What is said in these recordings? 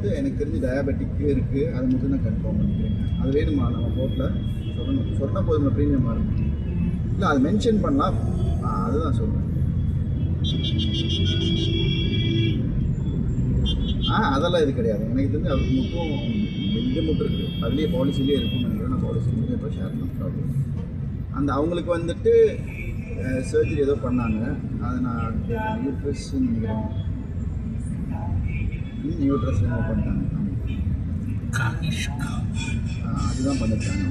போகும்போது எனக்கு தெரிஞ்சு டயபெட்டிக் இருக்குது, அது மட்டும் நான் கன்ஃபார்ம் பண்ணிக்கிறேன். அது வேணுமா நம்ம போட்டில் சொன்னால் போதும் ப்ரீமியமாக இருக்கும். இல்லை அது மென்ஷன் பண்ணலாம், அதுதான் சொல்கிறேன். அதெல்லாம் இது கிடையாது. எனக்கு தெரிஞ்சு அதுக்கு மட்டும் இது மட்டும் இருக்குது, அதுலேயே பாலிசிலேயே இருக்குன்னு நினைக்கிறேன். நான் பாலிசிலேயே இப்போ ஷேர் பண்ணுறேன். அந்த அவங்களுக்கு வந்துட்டு சர்ஜரி ஏதோ பண்ணாங்க, அதை நான் யூட்ரஸ்ன்னு நினைக்கிறேன். யூட்ரஸ் என்ன பண்ணிட்டாங்க, அதுதான் பண்ணிட்டாங்க.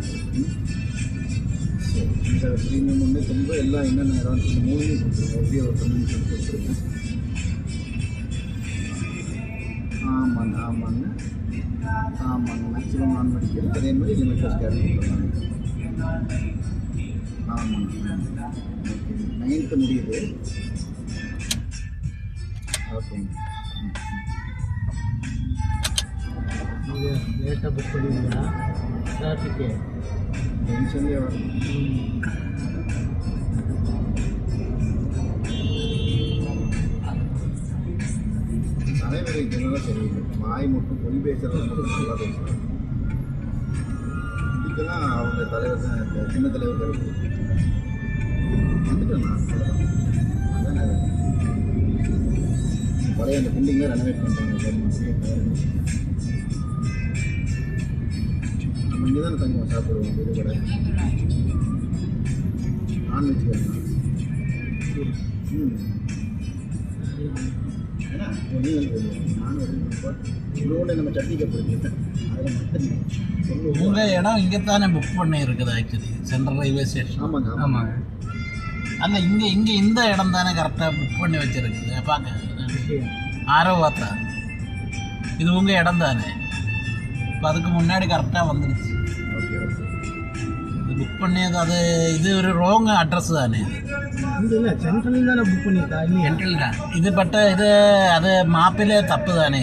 சரி, இந்த ப்ரீமியம் ஒன்று திரும்ப எல்லாம் என்னென்ன இடம் 3 கொடுத்துருங்க, எப்படியோ ஒரு கம்யூனிகேஷன் கொடுத்துருங்க. ஆமாங்க ஆமாங்க ஆமாங்க, மேக்ஸிமம் நான் மெடிக்கல் அதே மாதிரி லிமிட்டட் ஸ்கேன் கொடுத்துருவாங்க. ஆமாங்க, 9th முடியுது. ஓகேங்க, டேட்டா புக் பண்ணுவீங்களா? டிராஃபிக்கு டென்ஷன்லேயே வரும். தலைவரை இதெல்லாம் சரியில்லை, வாய் மட்டும் பொய் பேசுறது மட்டும் நல்லா பேசுகிறாங்க. இதுக்கெல்லாம் அவங்க தலைவர் தான், சின்ன தலைவர் வந்துட்டேன் நான். அதான் பழைய அந்த பில்டிங்லாம் ரெனோவேட் பண்ணுறாங்க. நம்ம இங்கே தானே தங்குவோம், சாப்பிடுவோம். இது கடை நான்வெஜ் கடை. ஏன்னா இன்னொன்று நம்ம சட்னி கப்பிடுங்க, அதில் மட்டும் உங்கள் இடம் இங்கே தானே புக் பண்ணி இருக்குது ஆக்சுவலி, சென்ட்ரல் ரயில்வே ஸ்டேஷன். ஆமாங்க ஆமாங்க. அல்ல இங்கே இந்த இடம் தானே கரெக்டாக புக் பண்ணி வச்சுருக்குது. பார்க்க ஆரோ பார்த்தா இது உங்கள் இடம் தானே, இப்போ அதுக்கு முன்னாடி கரெக்டாக வந்துடுச்சு. ஓகே ஓகே, இது புக் பண்ணியது அது இது ஒரு ரோங் அட்ரஸ் தானே. இல்லை சென்ட்ரலில் தானே புக் பண்ணியிருக்கா? இல்லை சென்ட்ரல் தான் இது, பட் இது அது மாப்பிலே தப்பு தானே.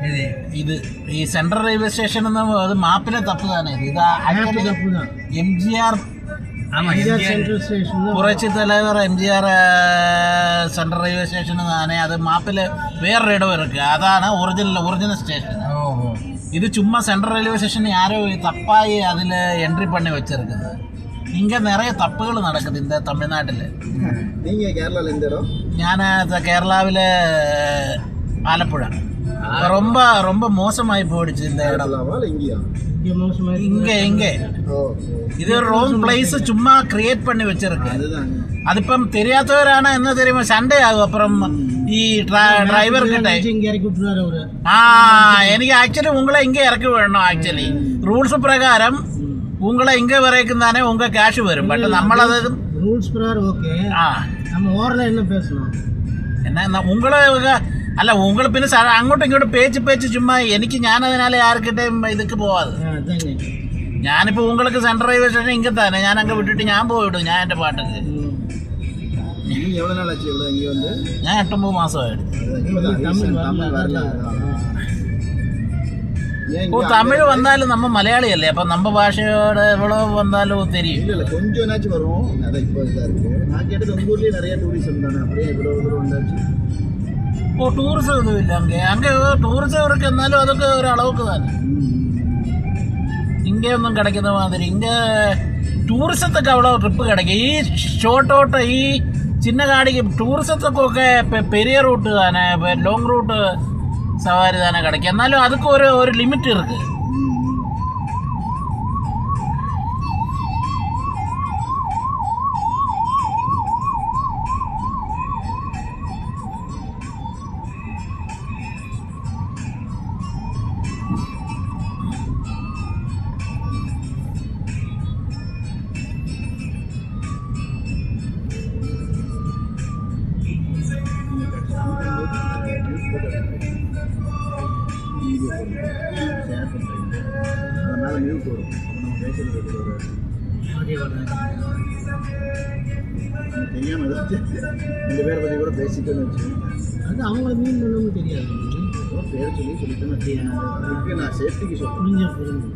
இது இது ഈ സെൻട്രൽ റെയിൽവേ സ്റ്റേഷൻ അത് മാപ്പിലെ തപ്പ് തന്നെ. ഇത് actually MGR പുറച്ചി തലവർ MGR central railway station തന്നെ. അത് മാപ്പിൽ വേറൊരു ഇടം ഇருக்கு, അതാണ് ഒറിജിനൽ സ്റ്റേഷൻ. இது சும்மா சென்ட்ரல் ரயில்வே ஸ்டேஷன் யாரோ தப்பாகி அதில் என்ட்ரி பண்ணி வச்சுருக்குது. இங்கே நிறைய தப்புகள் நடக்குது இந்த தமிழ்நாட்டில். நீங்கள் கேரளாவில் எந்த இடம்? ഞാൻ കേരളാവിലെ ആലപ്പുഴ. ரொம்ப ரொம்ப மோசமாகி போயிடுச்சு இந்த இடம். இங்கே இது ஒரு ரோங் பிளேஸ், சும்மா கிரியேட் பண்ணி வச்சிருக்கு. അതിപ്പം தெரியாதவரான என்ன தெரியுமா, சண்டே ஆகும் அப்புறம் ഈ டிரைவர் கிட்ட. എനിക്ക് ആക്ച്വലി உங்களை இங்கே இறக்கி விடணும். ஆக்சுவலி ரூல்ஸ் பிரகாரம் உங்களை இங்கே வரைக்கும் தானே உங்க கேஷ் வரும். பட் നമ്മളത് ரூல்ஸ் பிரகாரம் ஓகே. நம்ம ஓரல என்ன பேசணும், என்ன உங்களை അല്ല ഉങ്ങൾ പിന്നെ അങ്ങോട്ടും ഇങ്ങോട്ടും പേച്ച് ചുമ്മാ എനിക്ക് ഞാനതിനാലെ ആർക്കിട്ടേയും ഇതൊക്കെ പോവാതെ. ഞാനിപ്പോൾ உங்களுக்கு സെൻട്രൽ റെയിൽവേ സ്റ്റേഷൻ ഇங்கே തന്നെ, ഞാൻ അങ്ങ് വിട്ടിട്ട് ഞാൻ പോയിടും, ഞാൻ എൻ്റെ പാട്ടൊക്കെ. ഞാൻ 8-9 മാസമായിട്ട്. തമിഴ് വന്നാലും നമ്മ മലയാളിയല്ലേ, അപ്പം നമ്മ ഭാഷയോട് എவ்வளோ வந்தாலும் தெரியும். இல்லை கொஞ்சம் என்னாச்சும் வரும், அதான் இப்போ இதாக இருக்குது. நான் கேட்டது உங்கள் ஊர்லேயே நிறைய டூரிசம் தானே, அப்படியே எவ்வளோ தூரம் வந்தாச்சு. ഓ ടൂറിസം ഒന്നുമില്ല അങ്ങ് ടൂറിസം ഇവർക്ക്, എന്നാലും അതൊക്കെ ഒരളവൊക്കെ തന്നെ. ഇങ്ങയൊന്നും കിടക്കുന്ന മാതിരി ഇങ്ങ ടൂറിസത്തൊക്കെ അവിടെ ട്രിപ്പ് കിടക്കും. ഈ ഷോർട്ടോട്ട് ഈ ചിന്ന കാടിക്ക് ടൂറിസത്തൊക്കെ പെരിയ റൂട്ട് തന്നെ, ലോങ് റൂട്ട് സവാരി തന്നെ കിടക്കും. എന്നാലും അതൊക്കെ ഒരു ലിമിറ്റ് ഇருக்கு. அதனால நியூஸ் வரும், நம்ம பேசுறது தெரியாமல் ஏதாச்சும் 2 பேரை பற்றி கூட பேசிட்டேன்னு வச்சுக்கோங்க. அது அவங்கள மீன் பண்ணணும்னு தெரியாது, பேரை சொல்லிட்டேன்னு வச்சுக்கோங்க. நான் சேஃப்டிக்கு சொல்கிறேன். புரிஞ்சு